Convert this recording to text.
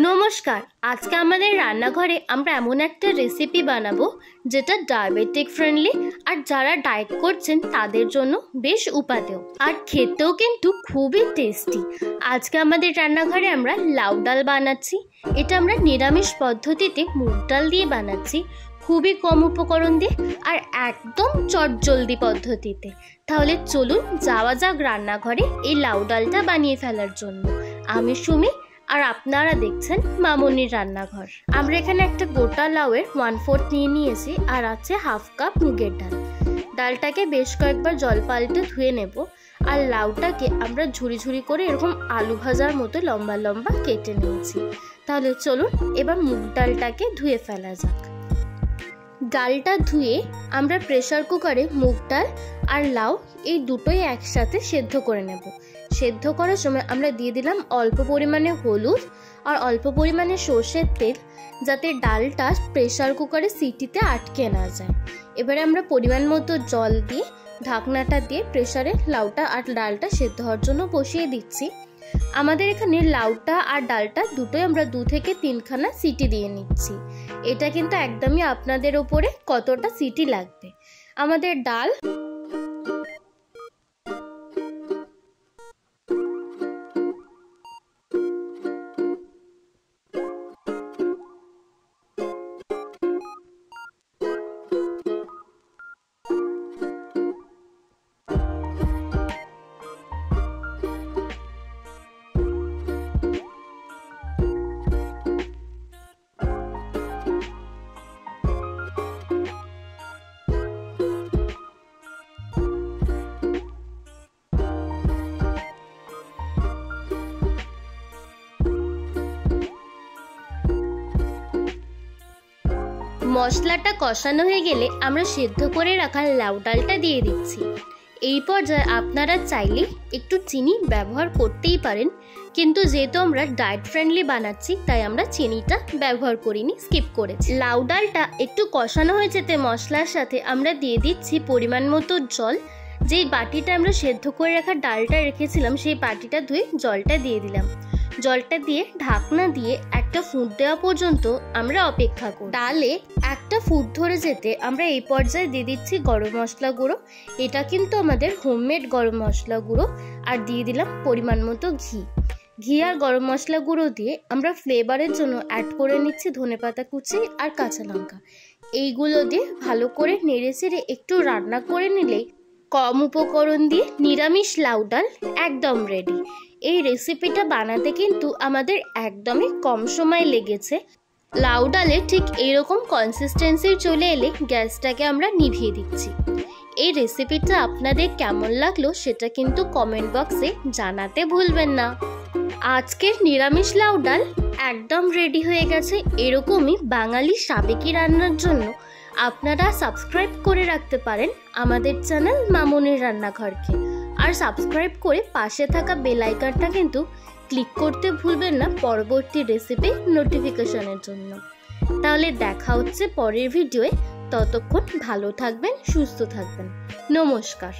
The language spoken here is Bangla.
নমস্কার। আজকে আমাদের রান্নাঘরে আমরা এমন একটা রেসিপি বানাবো যেটা ডায়াবেটিক ফ্রেন্ডলি আর যারা ডায়েট করছেন তাদের জন্য বেশ উপাদেয় আর খেতেও কিন্তু খুবই টেস্টি। আজকে আমাদের রান্নাঘরে আমরা লাউ ডাল বানাচ্ছি। এটা আমরা নিরামিষ পদ্ধতিতে মুগ ডাল দিয়ে বানাচ্ছি, খুবই কম উপকরণ দিয়ে আর একদম চটজলদি পদ্ধতিতে। তাহলে চলুন যাওয়া যাক রান্নাঘরে এই লাউ ডালটা বানিয়ে ফেলার জন্য। আমি সুমি আর আপনারা দেখছেন মামনির রান্নাঘর। আমরা এখানে একটা গোটা লাউয়ের 1/4 নিয়ে নিয়েছি আর আছে 1/2 কাপ মুগের ডাল। ডালটাকে বেশ কয়েকবার জল পাল্টে ধুয়ে নেব আর লাউটাকে আমরা ঝুরি ঝুরি করে এরকম আলু ভাজার মতো লম্বা লম্বা কেটে নিয়েছি। তাহলে চলুন এবার মুগ ডালটাকে ধুয়ে ফেলা যাক। ডালটা ধুয়ে আমরা প্রেসার কুকারে মুগ ডাল আর লাউ এই দুটোই একসাথে সেদ্ধ করে নেব। সেদ্ধ করার সময় আমরা দিয়ে দিলাম অল্প পরিমাণে হলুদ আর অল্প পরিমাণে সর্ষের তেল, যাতে ডালটা প্রেসার কুকারে সিটিতে আটকে না যায়। এবারে আমরা পরিমাণ মতো জল দিয়ে ঢাকনাটা দিয়ে প্রেসারে লাউটা আর ডালটা সেদ্ধ হওয়ার জন্য বসিয়ে দিচ্ছি। আমাদের এখানে লাউটা আর ডালটা দুটোই আমরা 2 থেকে 3খানা সিটি দিয়ে নিচ্ছি। এটা কিন্তু একদমই আপনাদের উপরে কতটা সিটি লাগবে। আমাদের ডাল মশলাটা কষানো হয়ে গেলে আমরা সেদ্ধ করে রাখা লাউ ডালটা দিয়ে দিচ্ছি। এই পর্যায়ে আপনারা চাইলে একটু চিনি ব্যবহার করতেই পারেন, কিন্তু যেহেতু আমরা ডায়েট ফ্রেন্ডলি বানাচ্ছি তাই আমরা চিনিটা ব্যবহার করিনি, স্কিপ করেছি। লাউ ডালটা একটু কষানো হয়ে যেতে মশলার সাথে আমরা দিয়ে দিচ্ছি পরিমাণ মতো জল। যেই বাটিটা আমরা সেদ্ধ করে রাখা ডালটা রেখেছিলাম সেই বাটিটা ধুয়ে জলটা দিয়ে দিলাম। জলটা দিয়ে ঢাকনা দিয়ে একটা ফুট দেওয়া পর্যন্ত আমরা অপেক্ষা করি। ডালে একটা ফুট ধরে যেতে আমরা এই পর্যায়ে দিয়ে দিচ্ছি গরম মশলা গুঁড়ো। এটা কিন্তু আমাদের হোমমেড গরম মশলা গুঁড়ো। আর দিয়ে দিলাম পরিমাণ মতো ঘি আর গরম মশলা গুঁড়ো দিয়ে আমরা ফ্লেভারের জন্য অ্যাড করে নিচ্ছি ধনেপাতা কুচি আর কাঁচা লঙ্কা। এইগুলো দিয়ে ভালো করে নেড়ে চেড়ে একটু রান্না করে নিলেই কম উপকরণ দিয়ে নিরামিষ লাউ ডাল একদম রেডি। এই রেসিপিটা বানাতে কিন্তু আমাদের একদমই কম সময় লেগেছে। লাউ ডালে ঠিক এরকম কনসিস্টেন্সি চলে এলে গ্যাসটাকে আমরা নিভিয়ে দিচ্ছি। এই রেসিপিটা আপনাদের কেমন লাগলো সেটা কিন্তু কমেন্ট বক্সে জানাতে ভুলবেন না। আজকের নিরামিষ লাউ ডাল একদম রেডি হয়ে গেছে। এরকমই বাঙালি সাবেকি রান্নার জন্য আপনারা সাবস্ক্রাইব করে রাখতে পারেন আমাদের চ্যানেল মামনির রান্নাঘরকে। আর সাবস্ক্রাইব করে পাশে থাকা বেল আইকনটা কিন্তু ক্লিক করতে ভুলবেন না পরবর্তী রেসিপি নোটিফিকেশনের জন্য। তাহলে দেখা হচ্ছে পরের ভিডিওয়ে। ততক্ষণ ভালো থাকবেন, সুস্থ থাকবেন। নমস্কার।